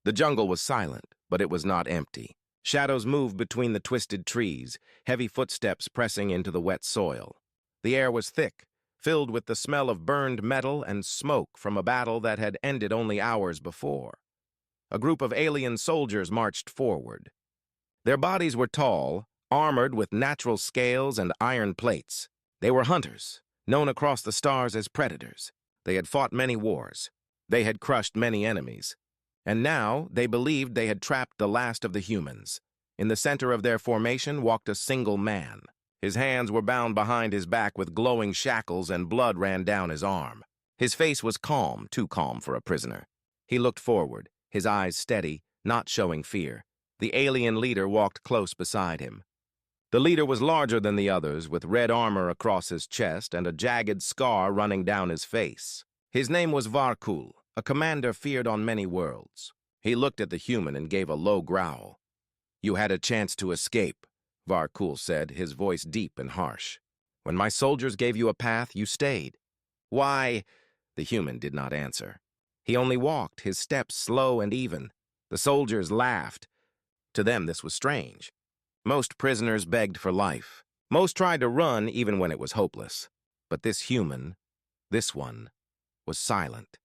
The jungle was silent, but it was not empty. Shadows moved between the twisted trees, heavy footsteps pressing into the wet soil. The air was thick, filled with the smell of burned metal and smoke from a battle that had ended only hours before. A group of alien soldiers marched forward. Their bodies were tall, armored with natural scales and iron plates. They were hunters, known across the stars as predators. They had fought many wars. They had crushed many enemies. And now they believed they had trapped the last of the humans. In the center of their formation walked a single man. His hands were bound behind his back with glowing shackles and blood ran down his arm. His face was calm, too calm for a prisoner. He looked forward, his eyes steady, not showing fear. The alien leader walked close beside him. The leader was larger than the others, with red armor across his chest and a jagged scar running down his face. His name was Varkul, a commander feared on many worlds. He looked at the human and gave a low growl. "You had a chance to escape," Varkul said, his voice deep and harsh. "When my soldiers gave you a path, you stayed." "Why?" The human did not answer. He only walked, his steps slow and even. The soldiers laughed. To them, this was strange. Most prisoners begged for life. Most tried to run even when it was hopeless. But this human, this one, was silent.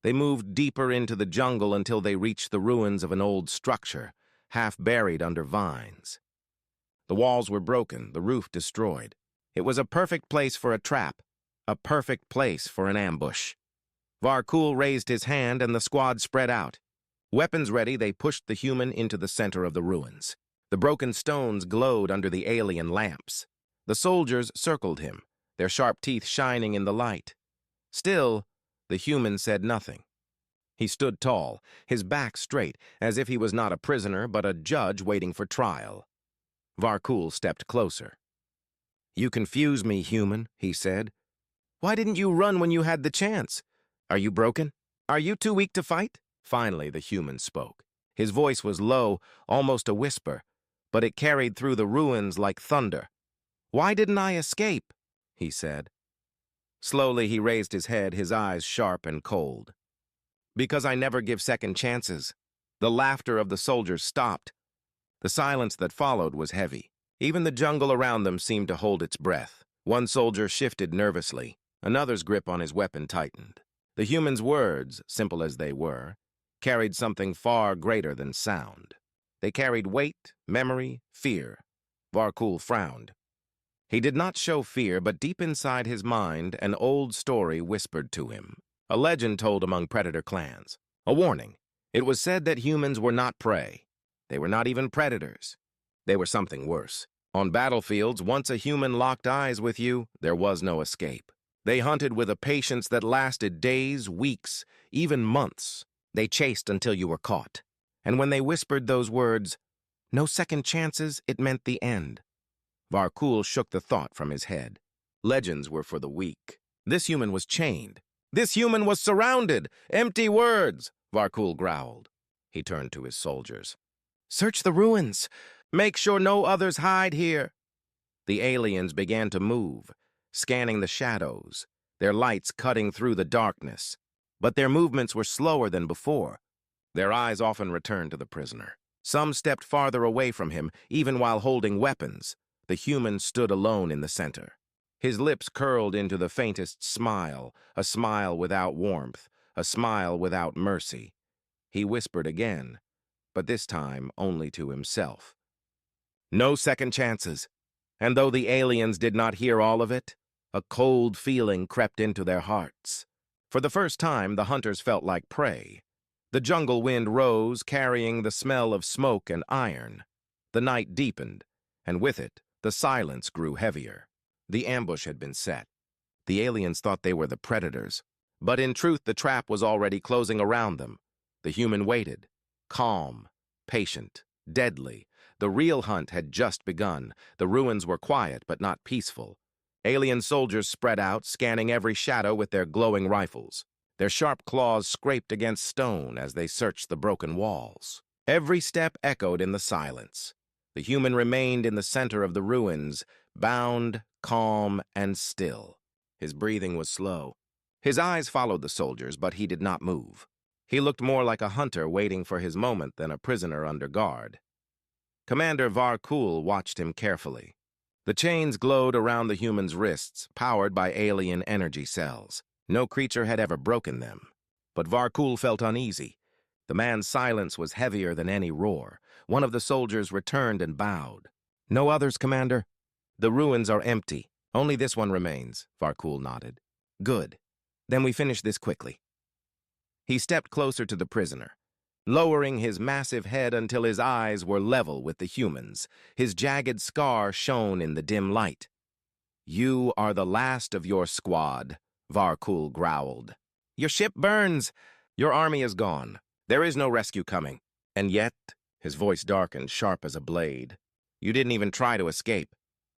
They moved deeper into the jungle until they reached the ruins of an old structure, half buried under vines. The walls were broken, the roof destroyed. It was a perfect place for a trap, a perfect place for an ambush. Varkul raised his hand and the squad spread out. Weapons ready, they pushed the human into the center of the ruins. The broken stones glowed under the alien lamps. The soldiers circled him, their sharp teeth shining in the light. Still, the human said nothing. He stood tall, his back straight, as if he was not a prisoner but a judge waiting for trial. Varkul stepped closer. "You confuse me, human," he said. "Why didn't you run when you had the chance? Are you broken? Are you too weak to fight?" Finally, the human spoke. His voice was low, almost a whisper, but it carried through the ruins like thunder. "Why didn't I escape?" he said. Slowly, he raised his head, his eyes sharp and cold. "Because I never give second chances." The laughter of the soldiers stopped. The silence that followed was heavy. Even the jungle around them seemed to hold its breath. One soldier shifted nervously. Another's grip on his weapon tightened. The human's words, simple as they were, carried something far greater than sound. They carried weight, memory, fear. Varkul frowned. He did not show fear, but deep inside his mind, an old story whispered to him. A legend told among predator clans. A warning. It was said that humans were not prey. They were not even predators. They were something worse. On battlefields, once a human locked eyes with you, there was no escape. They hunted with a patience that lasted days, weeks, even months. They chased until you were caught. And when they whispered those words, "No second chances," it meant the end. Varkul shook the thought from his head. Legends were for the weak. This human was chained. This human was surrounded. Empty words, Varkul growled. He turned to his soldiers. "Search the ruins. Make sure no others hide here." The aliens began to move, scanning the shadows, their lights cutting through the darkness. But their movements were slower than before. Their eyes often returned to the prisoner. Some stepped farther away from him, even while holding weapons. The human stood alone in the center. His lips curled into the faintest smile, a smile without warmth, a smile without mercy. He whispered again, but this time only to himself. No second chances. And though the aliens did not hear all of it, a cold feeling crept into their hearts. For the first time, the hunters felt like prey. The jungle wind rose, carrying the smell of smoke and iron. The night deepened, and with it, the silence grew heavier. The ambush had been set. The aliens thought they were the predators, but in truth the trap was already closing around them. The human waited, calm, patient, deadly. The real hunt had just begun. The ruins were quiet but not peaceful. Alien soldiers spread out, scanning every shadow with their glowing rifles. Their sharp claws scraped against stone as they searched the broken walls. Every step echoed in the silence. The human remained in the center of the ruins, bound, calm, and still. His breathing was slow. His eyes followed the soldiers, but he did not move. He looked more like a hunter waiting for his moment than a prisoner under guard. Commander Varkul watched him carefully. The chains glowed around the human's wrists, powered by alien energy cells. No creature had ever broken them. But Varkul felt uneasy. The man's silence was heavier than any roar. One of the soldiers returned and bowed. "No others, Commander? The ruins are empty. Only this one remains," Varkul nodded. "Good. Then we finish this quickly." He stepped closer to the prisoner, lowering his massive head until his eyes were level with the human's. His jagged scar shone in the dim light. "You are the last of your squad," Varkul growled. "Your ship burns. Your army is gone. There is no rescue coming. And yet," his voice darkened, sharp as a blade, "you didn't even try to escape."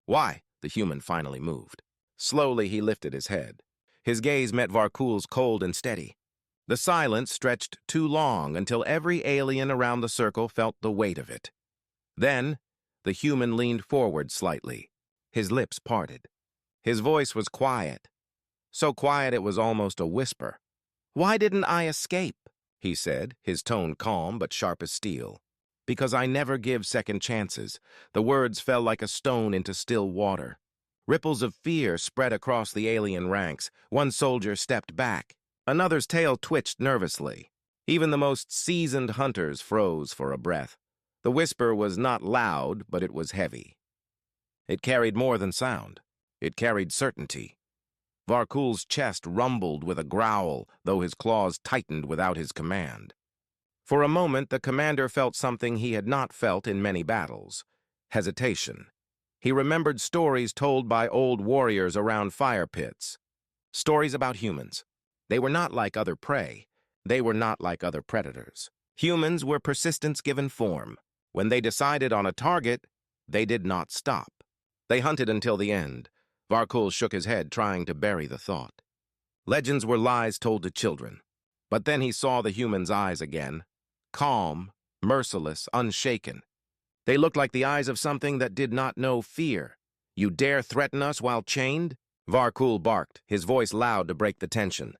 "Why?" The human finally moved. Slowly, he lifted his head. His gaze met Varkul's cold and steady. The silence stretched too long until every alien around the circle felt the weight of it. Then, the human leaned forward slightly. His lips parted. His voice was quiet. So quiet it was almost a whisper. "Why didn't I escape?" he said, his tone calm but sharp as steel. "Because I never give second chances." The words fell like a stone into still water. Ripples of fear spread across the alien ranks. One soldier stepped back. Another's tail twitched nervously. Even the most seasoned hunters froze for a breath. The whisper was not loud, but it was heavy. It carried more than sound. It carried certainty. Varkul's chest rumbled with a growl, though his claws tightened without his command. For a moment, the commander felt something he had not felt in many battles: hesitation. He remembered stories told by old warriors around fire pits. Stories about humans. They were not like other prey. They were not like other predators. Humans were persistence given form. When they decided on a target, they did not stop. They hunted until the end. Varkul shook his head, trying to bury the thought. Legends were lies told to children. But then he saw the human's eyes again. Calm, merciless, unshaken. They looked like the eyes of something that did not know fear. "You dare threaten us while chained?" Varkul barked, his voice loud to break the tension.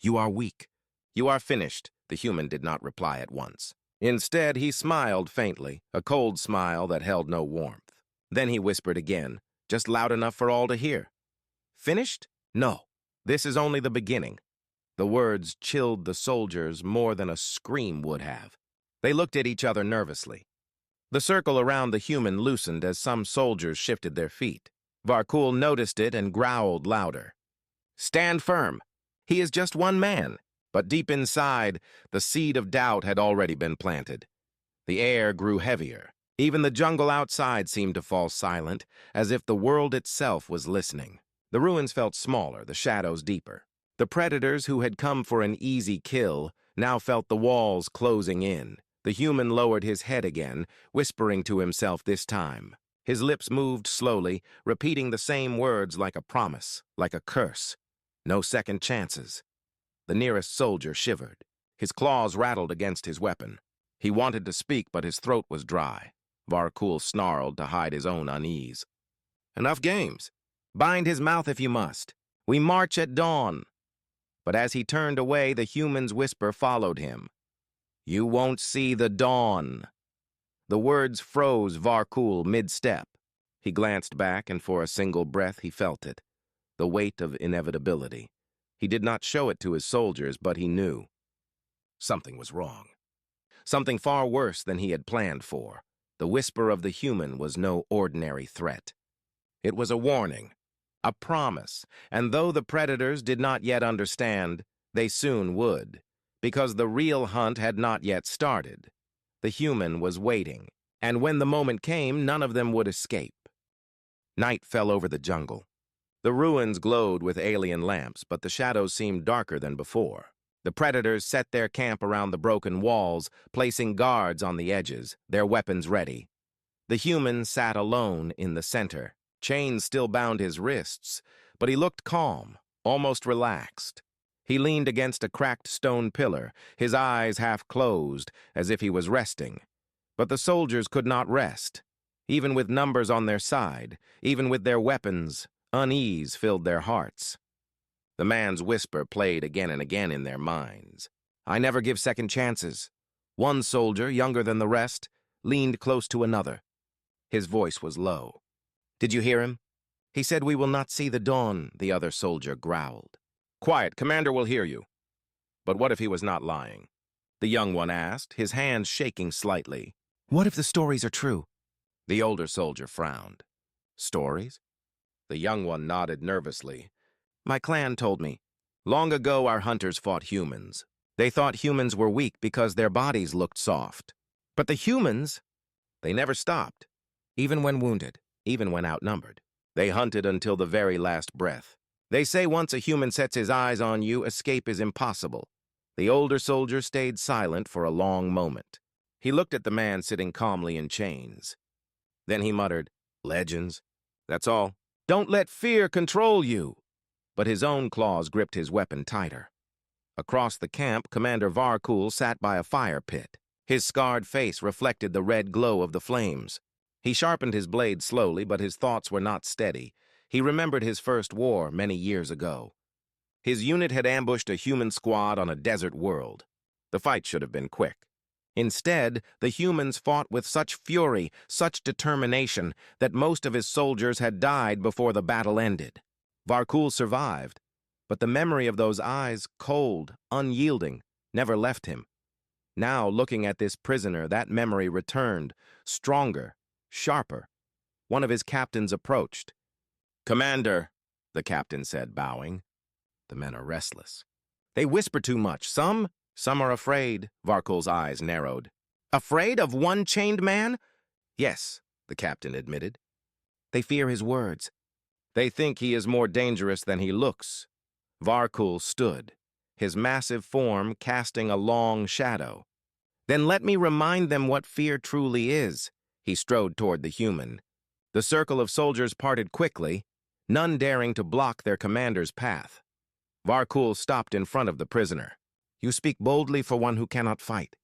"You are weak. You are finished." The human did not reply at once. Instead, he smiled faintly, a cold smile that held no warmth. Then he whispered again, just loud enough for all to hear. "Finished? No. This is only the beginning." The words chilled the soldiers more than a scream would have. They looked at each other nervously. The circle around the human loosened as some soldiers shifted their feet. Varkul noticed it and growled louder. "Stand firm. He is just one man." But deep inside, the seed of doubt had already been planted. The air grew heavier. Even the jungle outside seemed to fall silent, as if the world itself was listening. The ruins felt smaller, the shadows deeper. The predators who had come for an easy kill now felt the walls closing in. The human lowered his head again, whispering to himself this time. His lips moved slowly, repeating the same words like a promise, like a curse. No second chances. The nearest soldier shivered. His claws rattled against his weapon. He wanted to speak, but his throat was dry. Varkul snarled to hide his own unease. "Enough games. Bind his mouth if you must. We march at dawn." But as he turned away, the human's whisper followed him. "You won't see the dawn." The words froze Varkul mid-step. He glanced back, and for a single breath he felt it. The weight of inevitability. He did not show it to his soldiers, but he knew. Something was wrong. Something far worse than he had planned for. The whisper of the human was no ordinary threat. It was a warning, a promise, and though the predators did not yet understand, they soon would, because the real hunt had not yet started. The human was waiting, and when the moment came, none of them would escape. Night fell over the jungle. The ruins glowed with alien lamps, but the shadows seemed darker than before. The predators set their camp around the broken walls, placing guards on the edges, their weapons ready. The human sat alone in the center. Chains still bound his wrists, but he looked calm, almost relaxed. He leaned against a cracked stone pillar, his eyes half closed, as if he was resting. But the soldiers could not rest. Even with numbers on their side, even with their weapons, unease filled their hearts. The man's whisper played again and again in their minds. I never give second chances. One soldier, younger than the rest, leaned close to another. His voice was low. Did you hear him? He said we will not see the dawn, the other soldier growled. Quiet, Commander will hear you. But what if he was not lying? The young one asked, his hands shaking slightly. What if the stories are true? The older soldier frowned. Stories? The young one nodded nervously. My clan told me. Long ago our hunters fought humans. They thought humans were weak because their bodies looked soft. But the humans, they never stopped. Even when wounded, even when outnumbered. They hunted until the very last breath. They say once a human sets his eyes on you, escape is impossible. The older soldier stayed silent for a long moment. He looked at the man sitting calmly in chains. Then he muttered, Legends. That's all. Don't let fear control you. But his own claws gripped his weapon tighter. Across the camp, Commander Varkul sat by a fire pit. His scarred face reflected the red glow of the flames. He sharpened his blade slowly, but his thoughts were not steady. He remembered his first war many years ago. His unit had ambushed a human squad on a desert world. The fight should have been quick. Instead, the humans fought with such fury, such determination, that most of his soldiers had died before the battle ended. Varkul survived, but the memory of those eyes, cold, unyielding, never left him. Now, looking at this prisoner, that memory returned, stronger, sharper. One of his captains approached. Commander, the captain said, bowing. The men are restless. They whisper too much. Some are afraid. Varkul's eyes narrowed. Afraid of one chained man? Yes, the captain admitted. They fear his words. They think he is more dangerous than he looks. Varkul stood, his massive form casting a long shadow. Then let me remind them what fear truly is. He strode toward the human. The circle of soldiers parted quickly, none daring to block their commander's path. Varkul stopped in front of the prisoner. You speak boldly for one who cannot fight.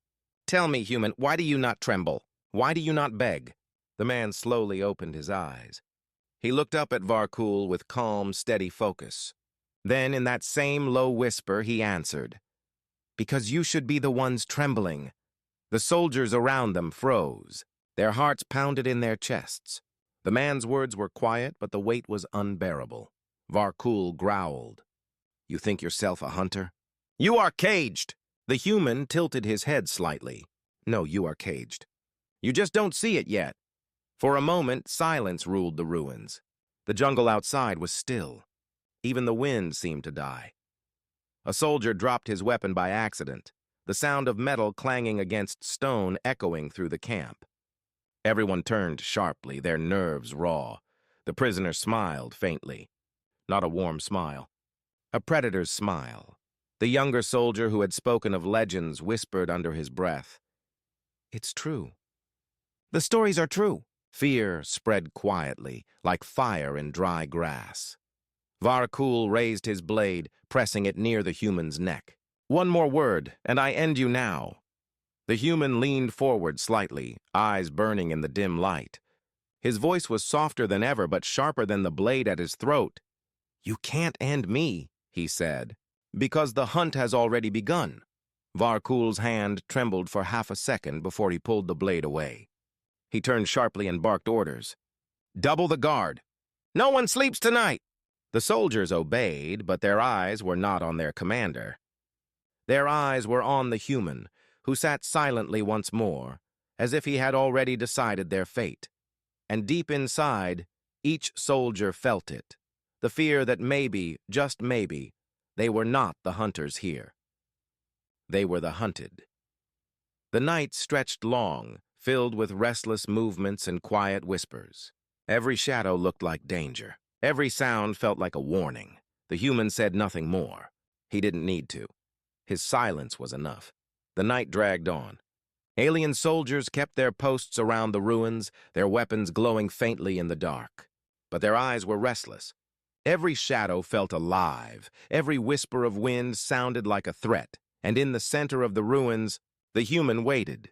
Tell me, human, why do you not tremble? Why do you not beg? The man slowly opened his eyes. He looked up at Varkul with calm, steady focus. Then, in that same low whisper, he answered, Because you should be the ones trembling. The soldiers around them froze. Their hearts pounded in their chests. The man's words were quiet, but the weight was unbearable. Varkul growled. You think yourself a hunter? You are caged! The human tilted his head slightly. No, you are caged. You just don't see it yet. For a moment, silence ruled the ruins. The jungle outside was still. Even the wind seemed to die. A soldier dropped his weapon by accident, the sound of metal clanging against stone echoing through the camp. Everyone turned sharply, their nerves raw. The prisoner smiled faintly. Not a warm smile. A predator's smile. The younger soldier who had spoken of legends whispered under his breath, It's true. The stories are true. Fear spread quietly, like fire in dry grass. Varkul raised his blade, pressing it near the human's neck. One more word, and I end you now. The human leaned forward slightly, eyes burning in the dim light. His voice was softer than ever, but sharper than the blade at his throat. You can't end me, he said, because the hunt has already begun. Varkul's hand trembled for half a second before he pulled the blade away. He turned sharply and barked orders. Double the guard. No one sleeps tonight. The soldiers obeyed, but their eyes were not on their commander. Their eyes were on the human, who sat silently once more, as if he had already decided their fate. And deep inside, each soldier felt it, the fear that maybe, just maybe, they were not the hunters here. They were the hunted. The night stretched long, filled with restless movements and quiet whispers. Every shadow looked like danger. Every sound felt like a warning. The human said nothing more. He didn't need to. His silence was enough. The night dragged on. Alien soldiers kept their posts around the ruins, their weapons glowing faintly in the dark. But their eyes were restless. Every shadow felt alive. Every whisper of wind sounded like a threat. And in the center of the ruins, the human waited.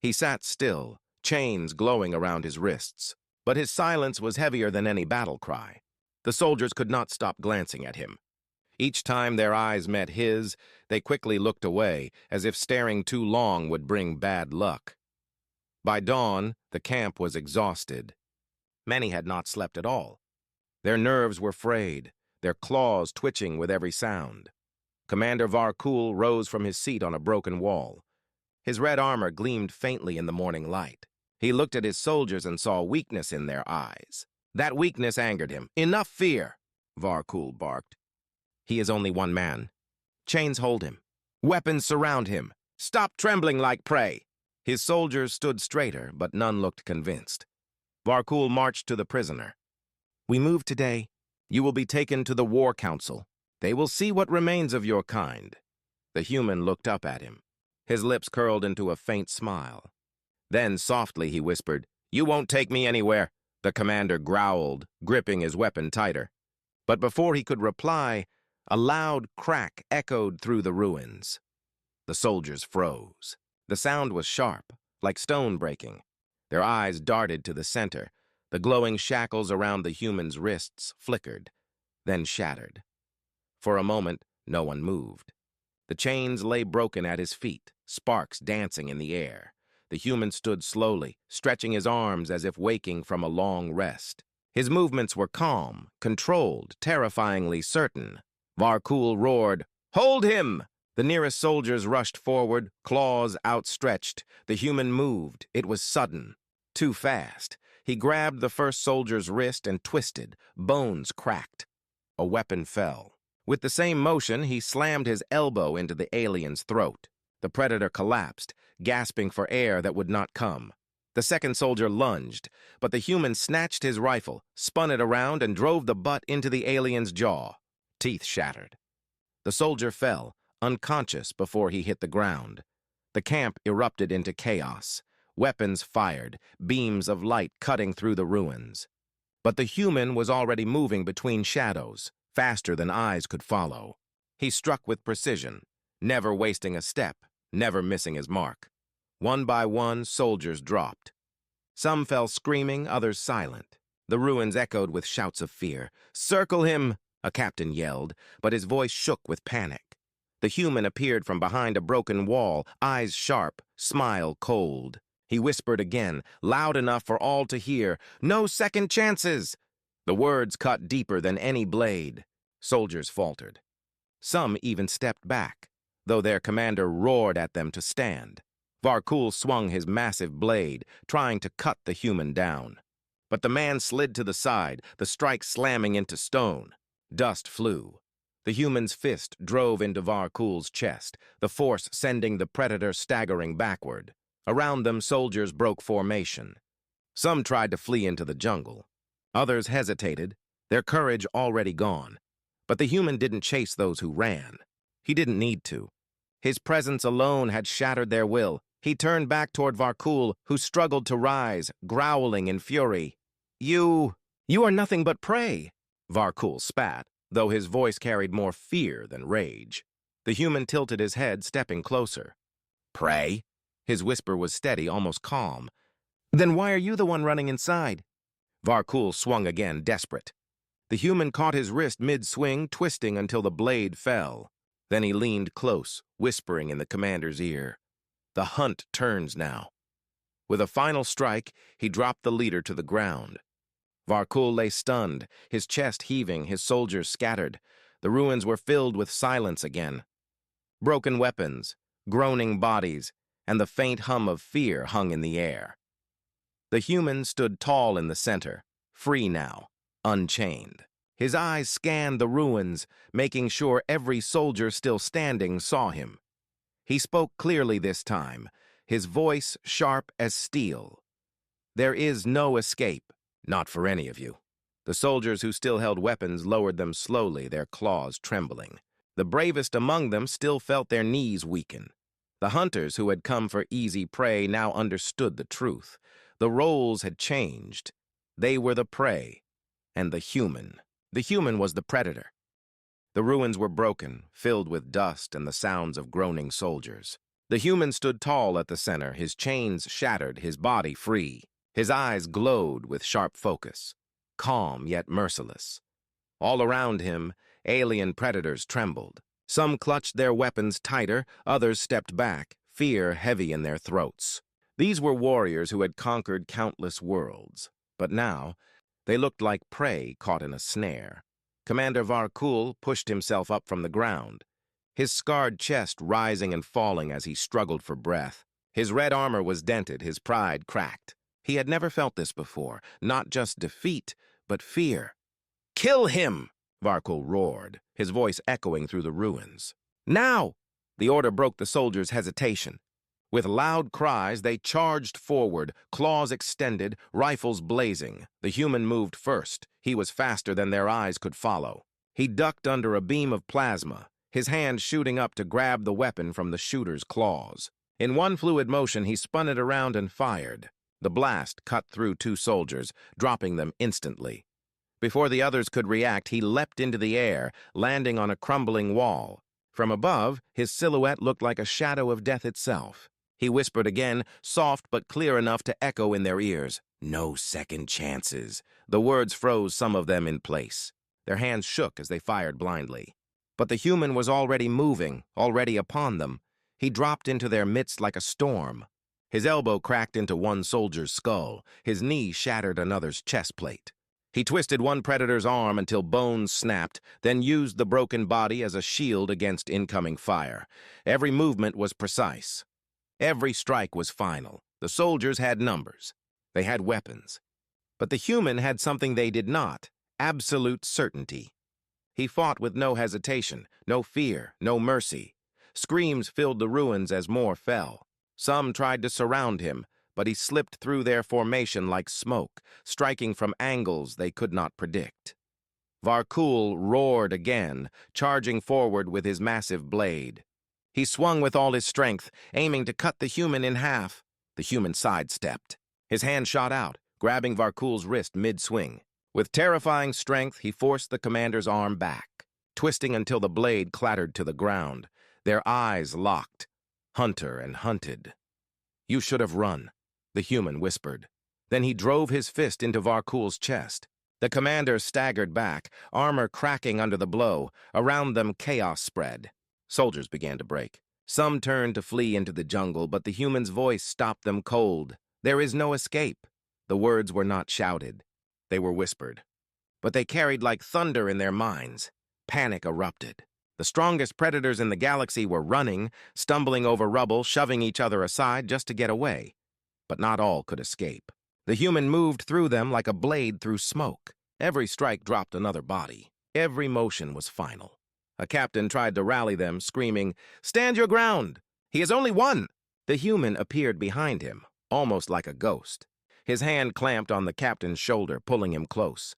He sat still, chains glowing around his wrists. But his silence was heavier than any battle cry. The soldiers could not stop glancing at him. Each time their eyes met his, they quickly looked away, as if staring too long would bring bad luck. By dawn, the camp was exhausted. Many had not slept at all. Their nerves were frayed, their claws twitching with every sound. Commander Varkul rose from his seat on a broken wall. His red armor gleamed faintly in the morning light. He looked at his soldiers and saw weakness in their eyes. That weakness angered him. "Enough fear," Varkul barked. "He is only one man. Chains hold him. Weapons surround him. Stop trembling like prey." His soldiers stood straighter, but none looked convinced. Varkul marched to the prisoner. "We move today. You will be taken to the War Council. They will see what remains of your kind." The human looked up at him. His lips curled into a faint smile. Then softly he whispered, "You won't take me anywhere." The commander growled, gripping his weapon tighter. But before he could reply, a loud crack echoed through the ruins. The soldiers froze. The sound was sharp, like stone breaking. Their eyes darted to the center. The glowing shackles around the human's wrists flickered, then shattered. For a moment, no one moved. The chains lay broken at his feet, sparks dancing in the air. The human stood slowly, stretching his arms as if waking from a long rest. His movements were calm, controlled, terrifyingly certain. Varkul roared, "Hold him!" The nearest soldiers rushed forward, claws outstretched. The human moved. It was sudden, too fast. He grabbed the first soldier's wrist and twisted. Bones cracked. A weapon fell. With the same motion, he slammed his elbow into the alien's throat. The predator collapsed, gasping for air that would not come. The second soldier lunged, but the human snatched his rifle, spun it around, and drove the butt into the alien's jaw. Teeth shattered. The soldier fell, unconscious before he hit the ground. The camp erupted into chaos. Weapons fired, beams of light cutting through the ruins. But the human was already moving between shadows, faster than eyes could follow. He struck with precision, never wasting a step, never missing his mark. One by one, soldiers dropped. Some fell screaming, others silent. The ruins echoed with shouts of fear. "Circle him!" a captain yelled, but his voice shook with panic. The human appeared from behind a broken wall, eyes sharp, smile cold. He whispered again, loud enough for all to hear, "No second chances!" The words cut deeper than any blade. Soldiers faltered. Some even stepped back, though their commander roared at them to stand. Varkul swung his massive blade, trying to cut the human down. But the man slid to the side, the strike slamming into stone. Dust flew. The human's fist drove into Varkul's chest, the force sending the predator staggering backward. Around them, soldiers broke formation. Some tried to flee into the jungle. Others hesitated, their courage already gone. But the human didn't chase those who ran. He didn't need to. His presence alone had shattered their will. He turned back toward Varkul, who struggled to rise, growling in fury. You are nothing but prey," Varkul spat, though his voice carried more fear than rage. The human tilted his head, stepping closer. "Prey?" His whisper was steady, almost calm. "Then why are you the one running inside?" Varkul swung again, desperate. The human caught his wrist mid-swing, twisting until the blade fell. Then he leaned close, whispering in the commander's ear. "The hunt turns now." With a final strike, he dropped the leader to the ground. Varkul lay stunned, his chest heaving, his soldiers scattered. The ruins were filled with silence again. Broken weapons, groaning bodies, and the faint hum of fear hung in the air. The human stood tall in the center, free now, unchained. His eyes scanned the ruins, making sure every soldier still standing saw him. He spoke clearly this time, his voice sharp as steel. "There is no escape, not for any of you." The soldiers who still held weapons lowered them slowly, their claws trembling. The bravest among them still felt their knees weaken. The hunters who had come for easy prey now understood the truth. The roles had changed. They were the prey, and the human. The human was the predator. The ruins were broken, filled with dust and the sounds of groaning soldiers. The human stood tall at the center, his chains shattered, his body free. His eyes glowed with sharp focus, calm yet merciless. All around him, Alien predators trembled. Some clutched their weapons tighter, others stepped back, fear heavy in their throats. These were warriors who had conquered countless worlds, but now they looked like prey caught in a snare. Commander Varkul pushed himself up from the ground, his scarred chest rising and falling as he struggled for breath. His red armor was dented, his pride cracked. He had never felt this before, not just defeat, but fear. "Kill him!" Varkul roared, his voice echoing through the ruins. "Now!" The order broke the soldiers' hesitation. With loud cries, they charged forward, claws extended, rifles blazing. The human moved first. He was faster than their eyes could follow. He ducked under a beam of plasma, his hand shooting up to grab the weapon from the shooter's claws. In one fluid motion, he spun it around and fired. The blast cut through two soldiers, dropping them instantly. Before the others could react, he leapt into the air, landing on a crumbling wall. From above, his silhouette looked like a shadow of death itself. He whispered again, soft but clear enough to echo in their ears. "No second chances." The words froze some of them in place. Their hands shook as they fired blindly. But the human was already moving, already upon them. He dropped into their midst like a storm. His elbow cracked into one soldier's skull. His knee shattered another's chest plate. He twisted one predator's arm until bones snapped, then used the broken body as a shield against incoming fire. Every movement was precise. Every strike was final. The soldiers had numbers. They had weapons. But the human had something they did not: absolute certainty. He fought with no hesitation, no fear, no mercy. Screams filled the ruins as more fell. Some tried to surround him, but he slipped through their formation like smoke, striking from angles they could not predict. Varkul roared again, charging forward with his massive blade. He swung with all his strength, aiming to cut the human in half. The human sidestepped. His hand shot out, grabbing Varkul's wrist mid-swing. With terrifying strength, he forced the commander's arm back, twisting until the blade clattered to the ground. Their eyes locked. Hunter and hunted. "You should have run," the human whispered. Then he drove his fist into Varkul's chest. The commander staggered back, armor cracking under the blow. Around them, chaos spread. Soldiers began to break. Some turned to flee into the jungle, but the human's voice stopped them cold. "There is no escape." The words were not shouted. They were whispered. But they carried like thunder in their minds. Panic erupted. The strongest predators in the galaxy were running, stumbling over rubble, shoving each other aside just to get away. But not all could escape. The human moved through them like a blade through smoke. Every strike dropped another body. Every motion was final. A captain tried to rally them, screaming, "Stand your ground! He is only one!" The human appeared behind him, almost like a ghost. His hand clamped on the captain's shoulder, pulling him close.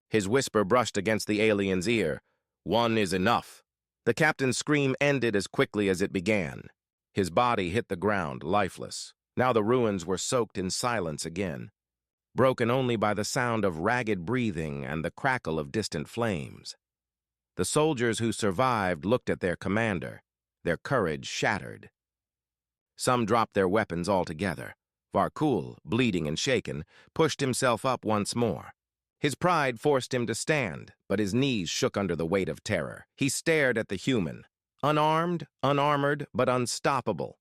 His whisper brushed against the alien's ear. "One is enough." The captain's scream ended as quickly as it began. His body hit the ground, lifeless. Now the ruins were soaked in silence again, broken only by the sound of ragged breathing and the crackle of distant flames. The soldiers who survived looked at their commander, their courage shattered. Some dropped their weapons altogether. Varkul, bleeding and shaken, pushed himself up once more. His pride forced him to stand, but his knees shook under the weight of terror. He stared at the human, unarmed, unarmored, but unstoppable.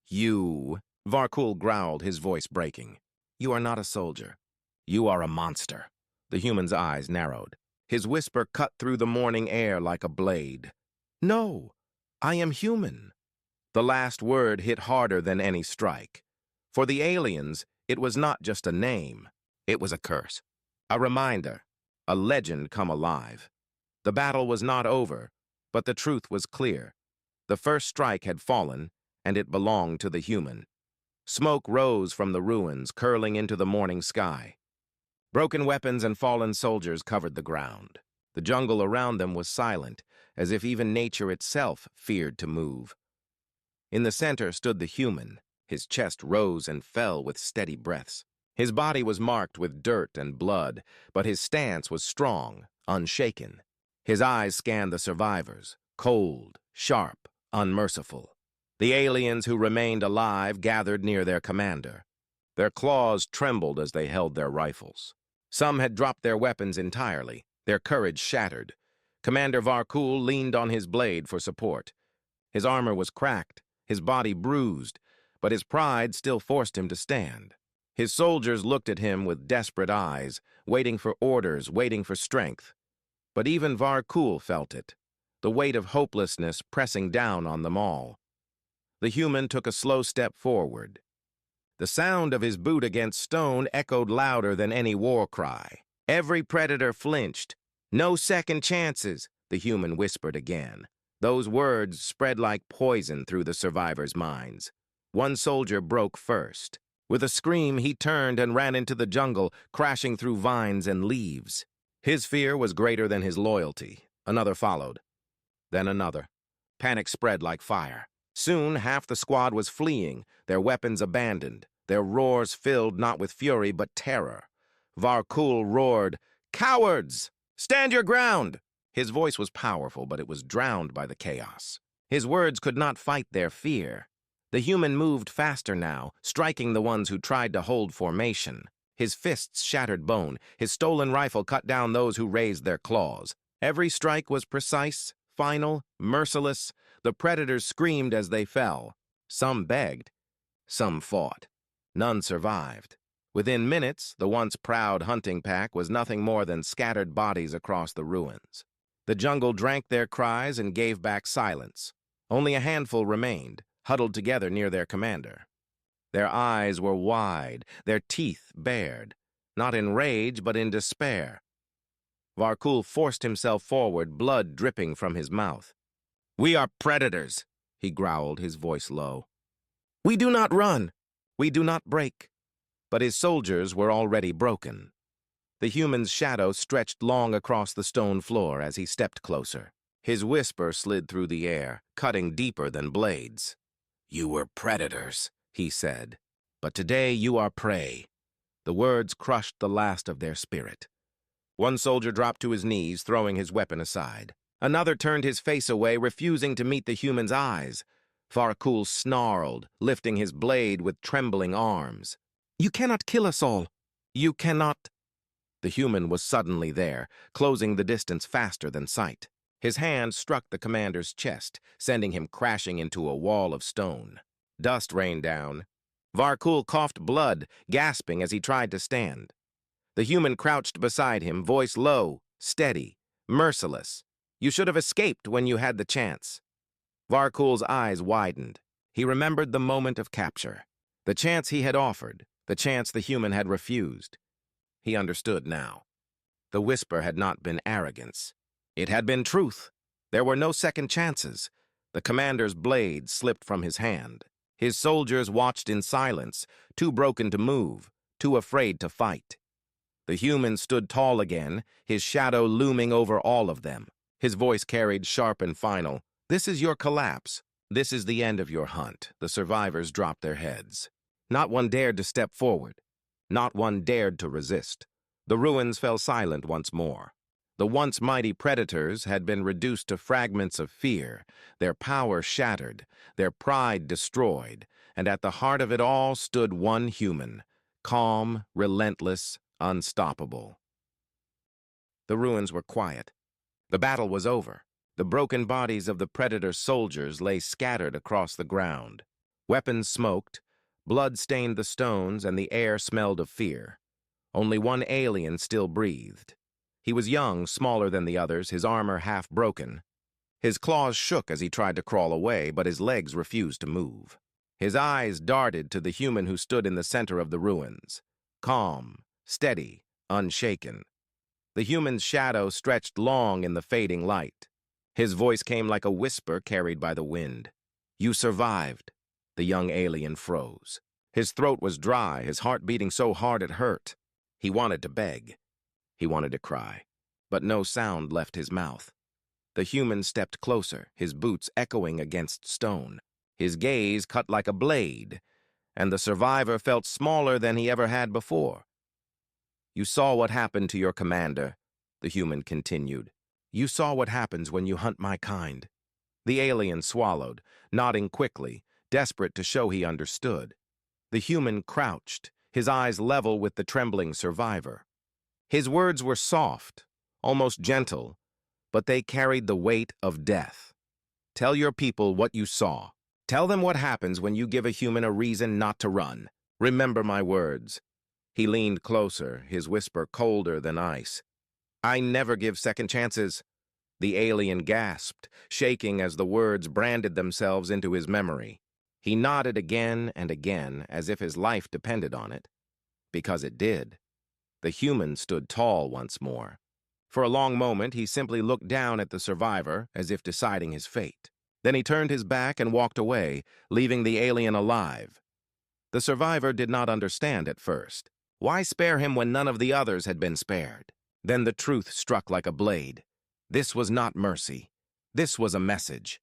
"You," Varkul growled, his voice breaking. "You are not a soldier. You are a monster." The human's eyes narrowed. His whisper cut through the morning air like a blade. "No, I am human." The last word hit harder than any strike. For the aliens, it was not just a name. It was a curse. A reminder, a legend come alive. The battle was not over, but the truth was clear. The first strike had fallen, and it belonged to the human. Smoke rose from the ruins, curling into the morning sky. Broken weapons and fallen soldiers covered the ground. The jungle around them was silent, as if even nature itself feared to move. In the center stood the human. His chest rose and fell with steady breaths. His body was marked with dirt and blood, but his stance was strong, unshaken. His eyes scanned the survivors, cold, sharp, unmerciful. The aliens who remained alive gathered near their commander. Their claws trembled as they held their rifles. Some had dropped their weapons entirely, their courage shattered. Commander Varkul leaned on his blade for support. His armor was cracked, his body bruised, but his pride still forced him to stand. His soldiers looked at him with desperate eyes, waiting for orders, waiting for strength. But even Varkul felt it, the weight of hopelessness pressing down on them all. The human took a slow step forward. The sound of his boot against stone echoed louder than any war cry. Every predator flinched. "No second chances," the human whispered again. Those words spread like poison through the survivors' minds. One soldier broke first. With a scream, he turned and ran into the jungle, crashing through vines and leaves. His fear was greater than his loyalty. Another followed. Then another. Panic spread like fire. Soon, half the squad was fleeing, their weapons abandoned, their roars filled not with fury but terror. Varkul roared, "Cowards! Stand your ground!" His voice was powerful, but it was drowned by the chaos. His words could not fight their fear. The human moved faster now, striking the ones who tried to hold formation. His fists shattered bone. His stolen rifle cut down those who raised their claws. Every strike was precise, final, merciless. The predators screamed as they fell. Some begged. Some fought. None survived. Within minutes, the once proud hunting pack was nothing more than scattered bodies across the ruins. The jungle drank their cries and gave back silence. Only a handful remained, huddled together near their commander. Their eyes were wide, their teeth bared, not in rage but in despair. Varkul forced himself forward, blood dripping from his mouth. "We are predators," he growled, his voice low. "We do not run. We do not break." But his soldiers were already broken. The human's shadow stretched long across the stone floor as he stepped closer. His whisper slid through the air, cutting deeper than blades. "You were predators," he said, "but today you are prey." The words crushed the last of their spirit. One soldier dropped to his knees, throwing his weapon aside. Another turned his face away, refusing to meet the human's eyes. Varkul snarled, lifting his blade with trembling arms. "You cannot kill us all. You cannot—" The human was suddenly there, closing the distance faster than sight. His hand struck the commander's chest, sending him crashing into a wall of stone. Dust rained down. Varkul coughed blood, gasping as he tried to stand. The human crouched beside him, voice low, steady, merciless. "You should have escaped when you had the chance." Varkul's eyes widened. He remembered the moment of capture, the chance he had offered, the chance the human had refused. He understood now. The whisper had not been arrogance. It had been truth. There were no second chances. The commander's blade slipped from his hand. His soldiers watched in silence, too broken to move, too afraid to fight. The human stood tall again, his shadow looming over all of them. His voice carried sharp and final. "This is your collapse. This is the end of your hunt." The survivors dropped their heads. Not one dared to step forward. Not one dared to resist. The ruins fell silent once more. The once mighty predators had been reduced to fragments of fear, their power shattered, their pride destroyed, and at the heart of it all stood one human, calm, relentless, unstoppable. The ruins were quiet. The battle was over. The broken bodies of the predator soldiers lay scattered across the ground. Weapons smoked, blood stained the stones, and the air smelled of fear. Only one alien still breathed. He was young, smaller than the others, his armor half broken. His claws shook as he tried to crawl away, but his legs refused to move. His eyes darted to the human who stood in the center of the ruins. Calm, steady, unshaken. The human's shadow stretched long in the fading light. His voice came like a whisper carried by the wind. "You survived." The young alien froze. His throat was dry, his heart beating so hard it hurt. He wanted to beg. He wanted to cry, but no sound left his mouth. The human stepped closer, his boots echoing against stone. His gaze cut like a blade, and the survivor felt smaller than he ever had before. "You saw what happened to your commander," the human continued. "You saw what happens when you hunt my kind." The alien swallowed, nodding quickly, desperate to show he understood. The human crouched, his eyes level with the trembling survivor. His words were soft, almost gentle, but they carried the weight of death. Tell your people what you saw. Tell them what happens when you give a human a reason not to run. Remember my words." He leaned closer, his whisper colder than ice. "I never give second chances." The alien gasped, shaking as the words branded themselves into his memory. He nodded again and again, as if his life depended on it. Because it did. The human stood tall once more. For a long moment, he simply looked down at the survivor, as if deciding his fate. Then he turned his back and walked away, leaving the alien alive. The survivor did not understand at first. Why spare him when none of the others had been spared? Then the truth struck like a blade. This was not mercy. This was a message.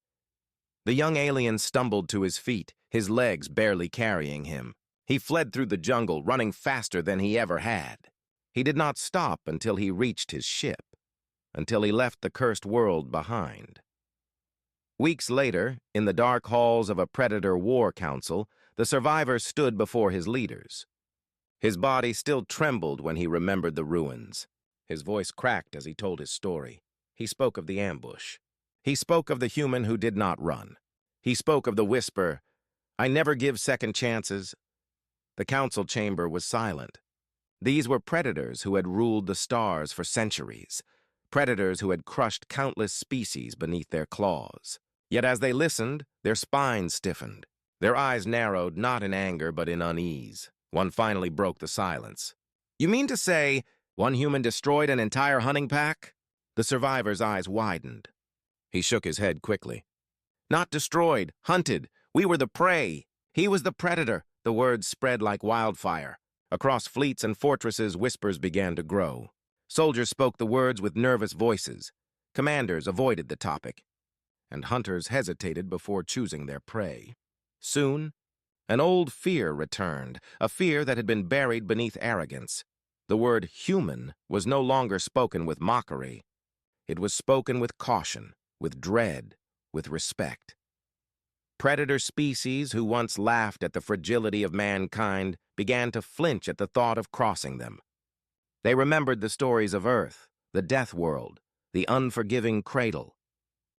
The young alien stumbled to his feet, his legs barely carrying him. He fled through the jungle, running faster than he ever had. He did not stop until he reached his ship, until he left the cursed world behind. Weeks later, in the dark halls of a Predator war council, the survivor stood before his leaders. His body still trembled when he remembered the ruins. His voice cracked as he told his story. He spoke of the ambush. He spoke of the human who did not run. He spoke of the whisper, "I never give second chances." The council chamber was silent. These were predators who had ruled the stars for centuries, predators who had crushed countless species beneath their claws. Yet as they listened, their spines stiffened. Their eyes narrowed, not in anger, but in unease. One finally broke the silence. "You mean to say one human destroyed an entire hunting pack?" The survivor's eyes widened. He shook his head quickly. "Not destroyed, hunted. We were the prey. He was the predator." The words spread like wildfire. Across fleets and fortresses, whispers began to grow. Soldiers spoke the words with nervous voices. Commanders avoided the topic, and hunters hesitated before choosing their prey. Soon, an old fear returned, a fear that had been buried beneath arrogance. The word human was no longer spoken with mockery. It was spoken with caution, with dread, with respect. Predator species who once laughed at the fragility of mankind began to flinch at the thought of crossing them. They remembered the stories of Earth, the death world, the unforgiving cradle.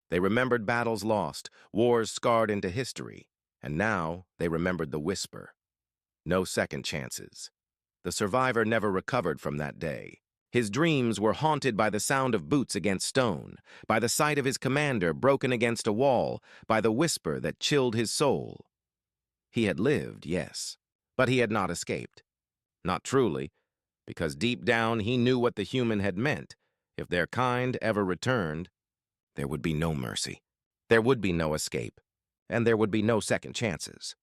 They remembered battles lost, wars scarred into history, and now they remembered the whisper. No second chances. The survivor never recovered from that day. His dreams were haunted by the sound of boots against stone, by the sight of his commander broken against a wall, by the whisper that chilled his soul. He had lived, yes, but he had not escaped. Not truly, because deep down he knew what the human had meant. If their kind ever returned, there would be no mercy. There would be no escape, and there would be no second chances.